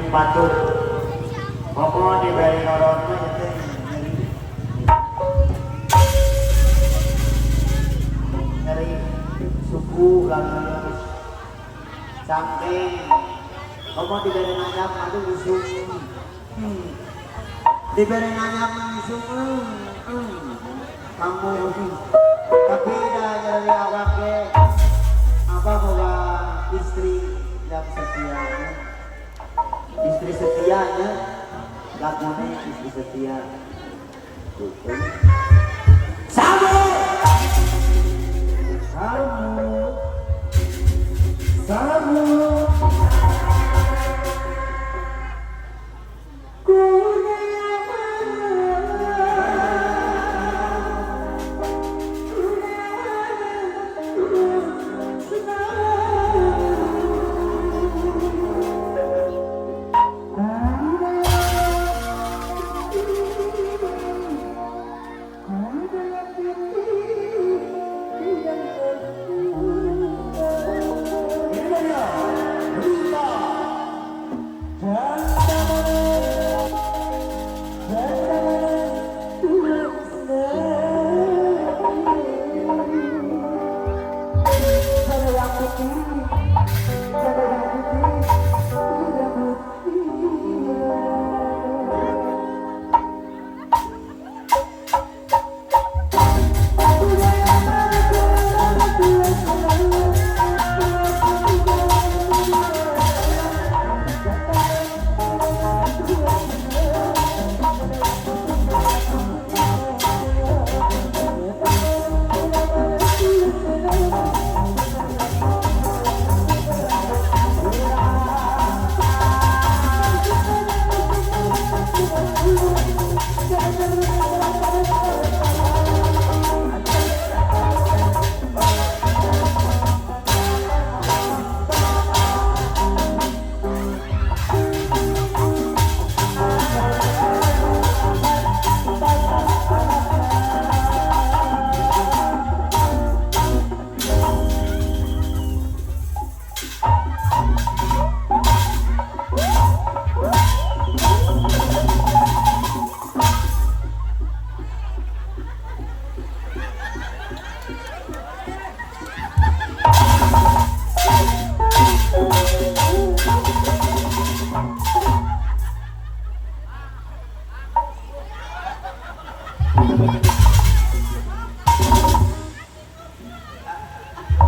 Batuk, apa di bari norotnya itu nyeri suku lagi samping, apa di bari nanyap itu usung, di bari nanyap usung, kamu tapi dah nyeri awaknya apa boga istri yang setia. Istri setianya lagunya istri setia gitu. Samu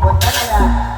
Punten ya.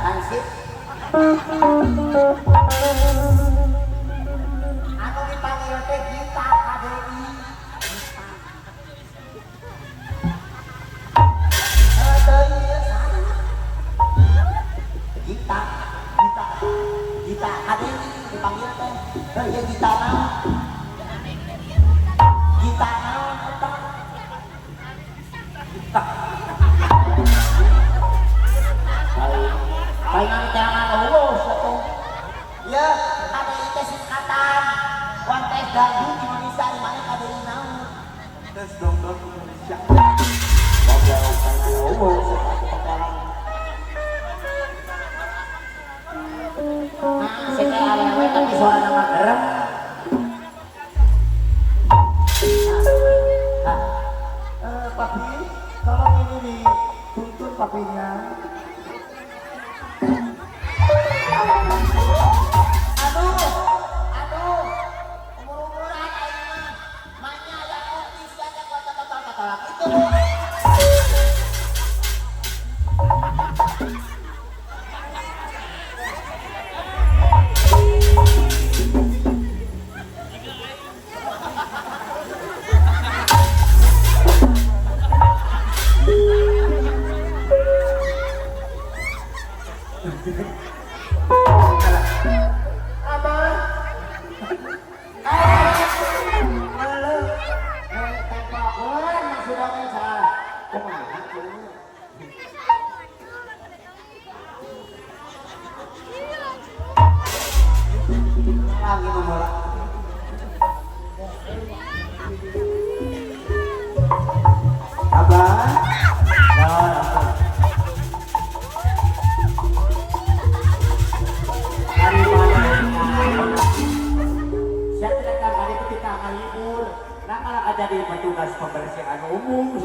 Tes dongdong Indonesia. Bapak saya umum sepatu pekarang. Nah, saya awewe tapi suara nama gerem. Papi, tolong ini dituntun papinya. Aduh, umur-umuran aing mah. Mainnya yang otis dan yang kata-kata itu. Jadi petugas pembersihan umum.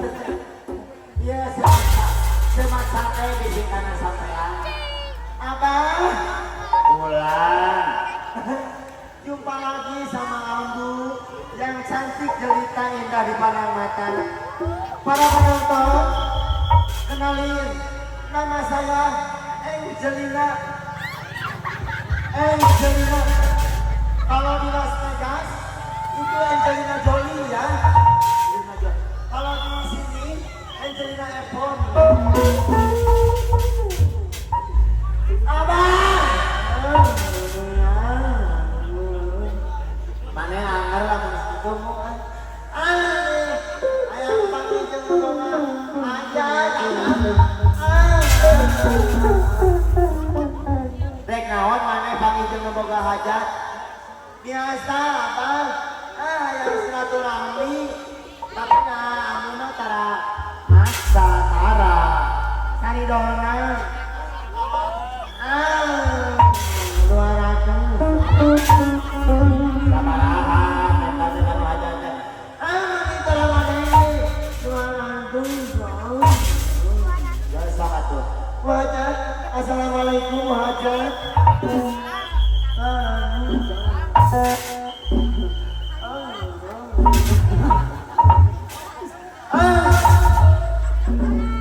Iya, Semasa saya di sini sampean. Abah, Bulan. jumpa lagi sama Ambu yang cantik, jelita, indah dipandang mata. Para penonton, kenalin, nama saya Angelina. Angelina. Kalau di Las Vegas itu Angelina Jolie ya. Angelina Jolie. Kalau di sini Angelina Evon. Abah. Mana anger lah meskipun mau kan. Ayah panggil jeung aja. Rek naon mana panggil jeung boga hajat. Biasa apa? Yang silaturahmi. Tapi anu mah tara masa tara. Sari dona. 200. Sabaraha eta dengan hajatnya. Ini tara maneh 200. Ya sok atuh. Hajat, assalamualaikum hajat.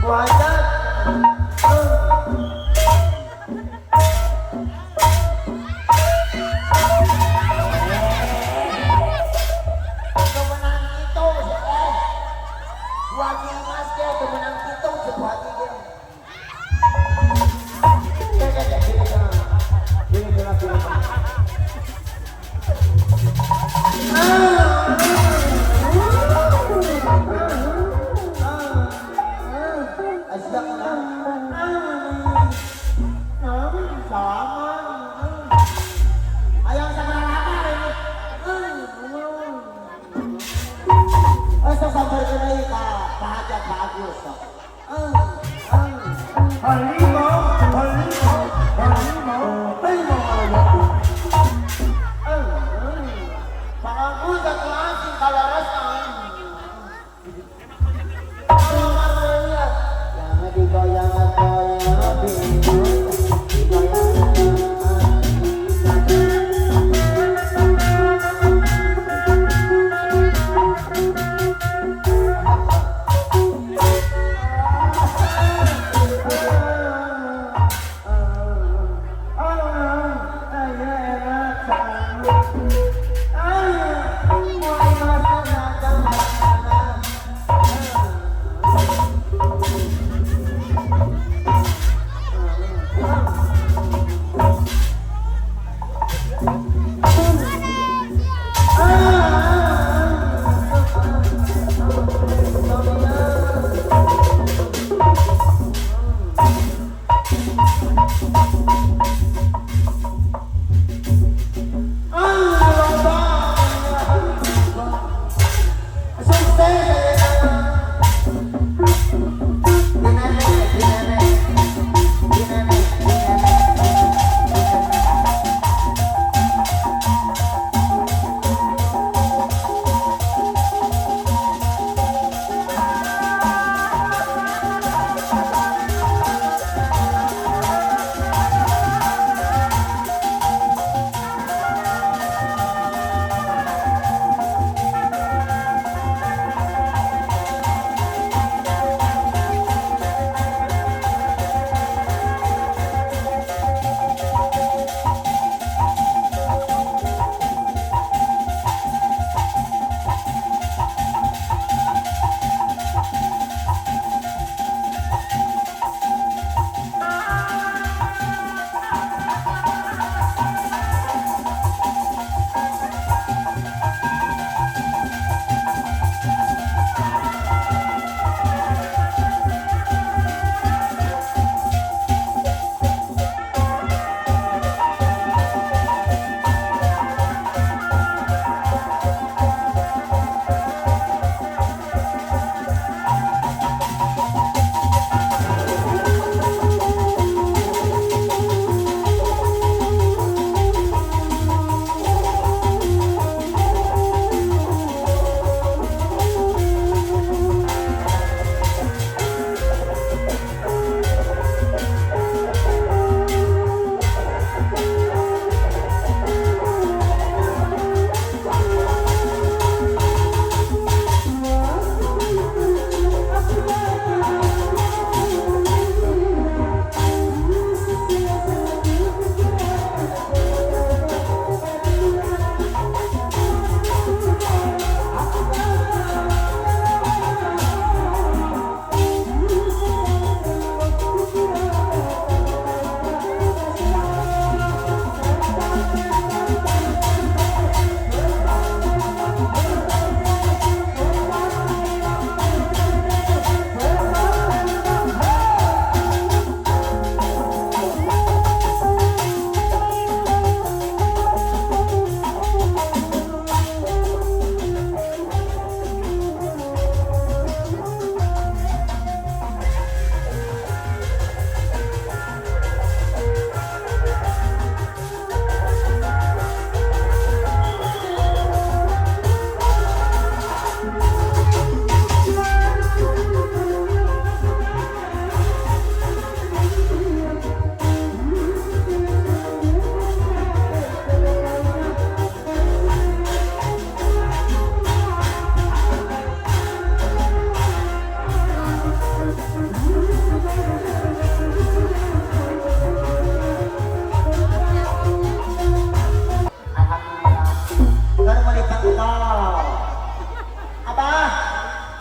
Hajat. Kemenang itu sih. Buatnya mas dia kemenang itu sebuatnya dia.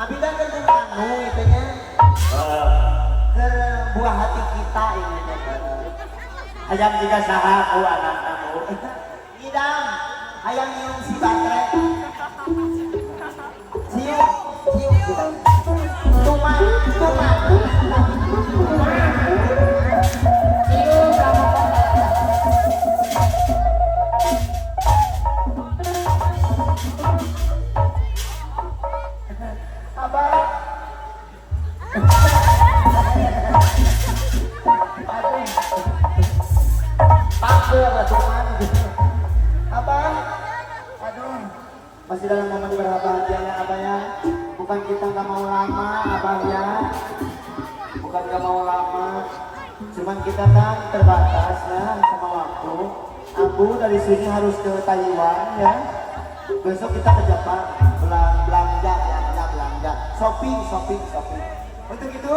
Abi kan kan anu itu nya ke buah hati kita ini. Hayang juga saha ku anak kamu. Idam, hayang nyium si baterai. Cium, cium. Tuman, tuman. Cium kamu. Abah. Aduh. Pakai apa tuman gitu. Abah. Aduh. Masih dalam momen berbahagia ya Abah ya. Bukan kita nggak mau lama Abah ya. Bukan nggak mau lama. Cuman kita kan terbatas ya sama waktu. Aku dari sini harus ke Taiwan ya. Besok kita ke Jepang belanja ya, belanja. Shopping. Untuk itu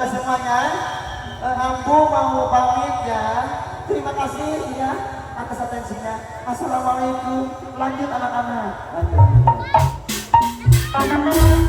semuanya Ambu mau pamit ya. Terima kasih ya atas atensinya. Assalamualaikum. Lanjut anak-anak. Lanjut.